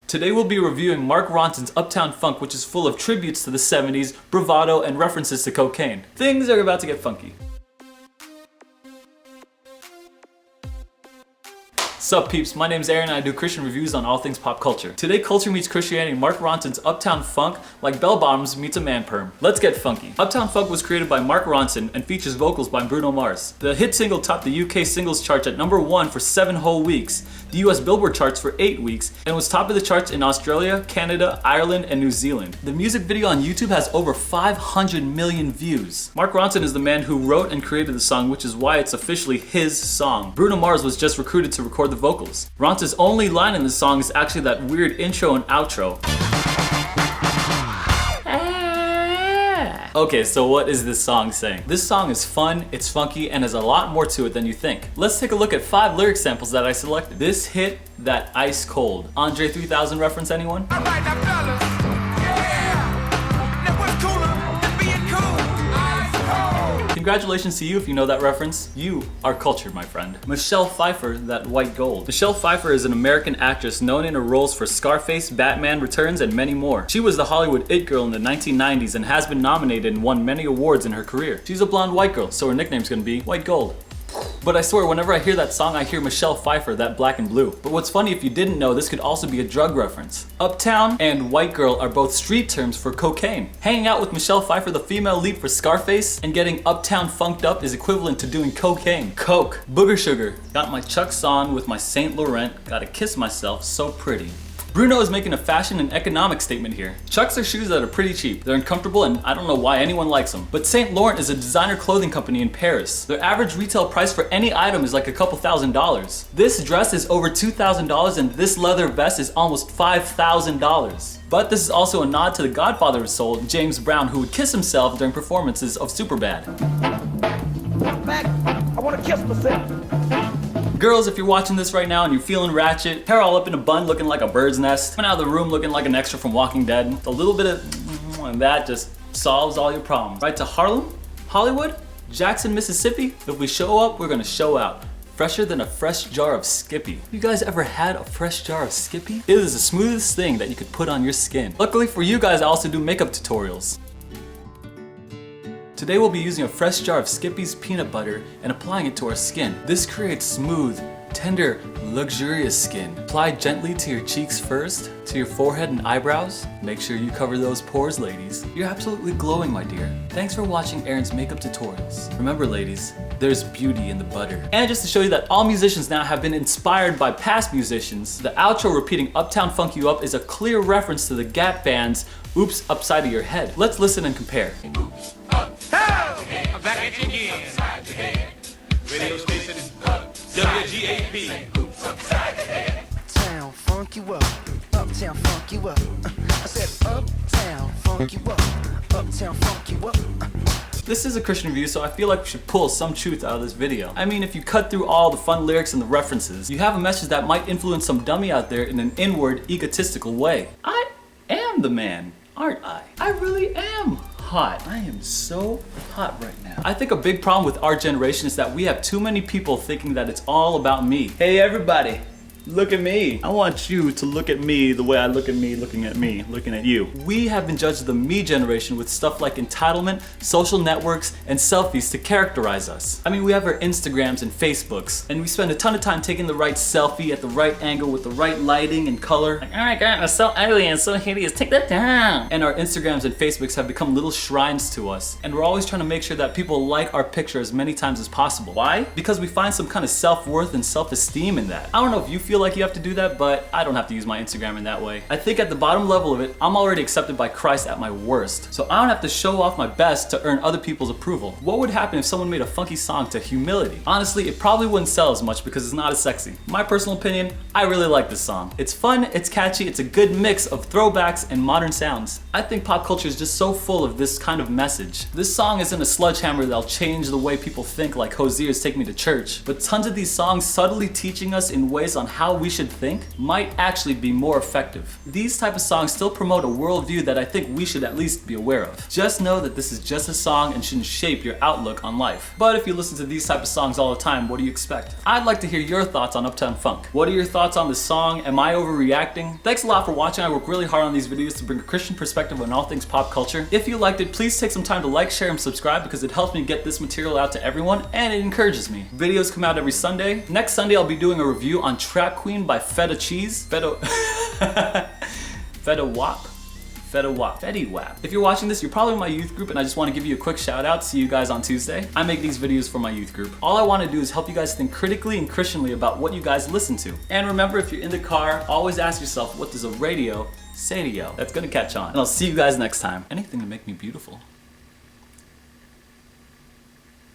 Today we'll be reviewing Mark Ronson's Uptown Funk, which is full of tributes to the 70s, bravado, and references to cocaine. Things are about to get funky. Sup peeps, my name's Aaron and I do Christian reviews on all things pop culture. Today culture meets Christianity, Mark Ronson's Uptown Funk like bell bottoms meets a man perm. Let's get funky. Uptown Funk was created by Mark Ronson and features vocals by Bruno Mars. The hit single topped the UK singles charts at #1 for 7 whole weeks, the US Billboard charts for 8 weeks, and was top of the charts in Australia, Canada, Ireland, and New Zealand. The music video on YouTube has over 500 million views. Mark Ronson is the man who wrote and created the song, which is why it's officially his song. Bruno Mars was just recruited to record the vocals. Ronson's only line in the song is actually that weird intro and outro. Okay, so what is this song saying? This song is fun, it's funky, and has a lot more to it than you think. Let's take a look at 5 lyric samples that I selected. This hit that ice cold. Andre 3000 reference, anyone? Alright, now fellas. Congratulations to you if you know that reference. You are cultured, my friend. Michelle Pfeiffer, that white gold. Michelle Pfeiffer is an American actress known in her roles for Scarface, Batman Returns, and many more. She was the Hollywood it girl in the 1990s and has been nominated and won many awards in her career. She's a blonde white girl, so her nickname's gonna be White Gold. But I swear, whenever I hear that song, I hear Michelle Pfeiffer, that black and blue. But what's funny, if you didn't know, this could also be a drug reference. Uptown and white girl are both street terms for cocaine. Hanging out with Michelle Pfeiffer, the female lead for Scarface, and getting uptown funked up is equivalent to doing cocaine. Coke. Booger sugar. Got my Chucks on with my Saint Laurent. Gotta kiss myself, so pretty. Bruno is making a fashion and economic statement here. Chucks are shoes that are pretty cheap. They're uncomfortable and I don't know why anyone likes them. But Saint Laurent is a designer clothing company in Paris. Their average retail price for any item is like a couple $1,000s. This dress is over $2,000 and this leather vest is almost $5,000. But this is also a nod to the godfather of soul, James Brown, who would kiss himself during performances of Superbad. Back, I wanna kiss myself. Girls, if you're watching this right now and you're feeling ratchet, hair all up in a bun looking like a bird's nest, coming out of the room looking like an extra from Walking Dead, a little bit of and that just solves all your problems. Right to Harlem, Hollywood, Jackson, Mississippi, if we show up, we're gonna show out. Fresher than a fresh jar of Skippy. You guys ever had a fresh jar of Skippy? It is the smoothest thing that you could put on your skin. Luckily for you guys, I also do makeup tutorials. Today we'll be using a fresh jar of Skippy's peanut butter and applying it to our skin. This creates smooth, tender, luxurious skin. Apply gently to your cheeks first, to your forehead and eyebrows. Make sure you cover those pores, ladies. You're absolutely glowing, my dear. Thanks for watching Aaron's makeup tutorials. Remember, ladies, there's beauty in the butter. And just to show you that all musicians now have been inspired by past musicians, the outro repeating Uptown Funk You Up is a clear reference to the Gap band's Oops Upside of Your Head. Let's listen and compare. Oops, I'm back at you again. Radio station WGAP. Uptown funk you up. Uptown funk you up. I said uptown funk you up. Uptown funk you up. This is a Christian review, so I feel like we should pull some truth out of this video. I mean, if you cut through all the fun lyrics and the references, you have a message that might influence some dummy out there in an inward, egotistical way. I am the man, aren't I? I really am hot. I am so hot right now. I think a big problem with our generation is that we have too many people thinking that it's all about me. Hey everybody, look at me. I want you to look at me the way I look at me looking at me, looking at you. We have been judged the me generation with stuff like entitlement, social networks, and selfies to characterize us. I mean, we have our Instagrams and Facebooks, and we spend a ton of time taking the right selfie at the right angle with the right lighting and color. Like, oh my god, it's so ugly and so hideous, take that down. And our Instagrams and Facebooks have become little shrines to us, and we're always trying to make sure that people like our picture as many times as possible. Why? Because we find some kind of self-worth and self-esteem in that. I don't know if you feel like you have to do that, but I don't have to use my Instagram in that way. I think at the bottom level of it, I'm already accepted by Christ at my worst, so I don't have to show off my best to earn other people's approval. What would happen if someone made a funky song to humility? Honestly, it probably wouldn't sell as much because it's not as sexy. My personal opinion, I really like this song. It's fun, it's catchy, it's a good mix of throwbacks and modern sounds. I think pop culture is just so full of this kind of message. This song isn't a sledgehammer that'll change the way people think like Hosier's Take Me to Church, but tons of these songs subtly teaching us in ways on how how we should think might actually be more effective. These type of songs still promote a worldview that I think we should at least be aware of. Just know that this is just a song and shouldn't shape your outlook on life. But if you listen to these type of songs all the time, what do you expect? I'd like to hear your thoughts on Uptown Funk. What are your thoughts on this song? Am I overreacting? Thanks a lot for watching. I work really hard on these videos to bring a Christian perspective on all things pop culture. If you liked it, please take some time to like, share, and subscribe because it helps me get this material out to everyone and it encourages me. Videos come out every Sunday. Next Sunday I'll be doing a review on Trap Queen by Feta Cheese. Feta Wap. Fetty Wap. If you're watching this, you're probably in my youth group and I just want to give you a quick shout out. See you guys on Tuesday. I make these videos for my youth group. All I want to do is help you guys think critically and Christianly about what you guys listen to. And remember, if you're in the car, always ask yourself, what does a radio say to you? That's gonna catch on. And I'll see you guys next time. Anything to make me beautiful.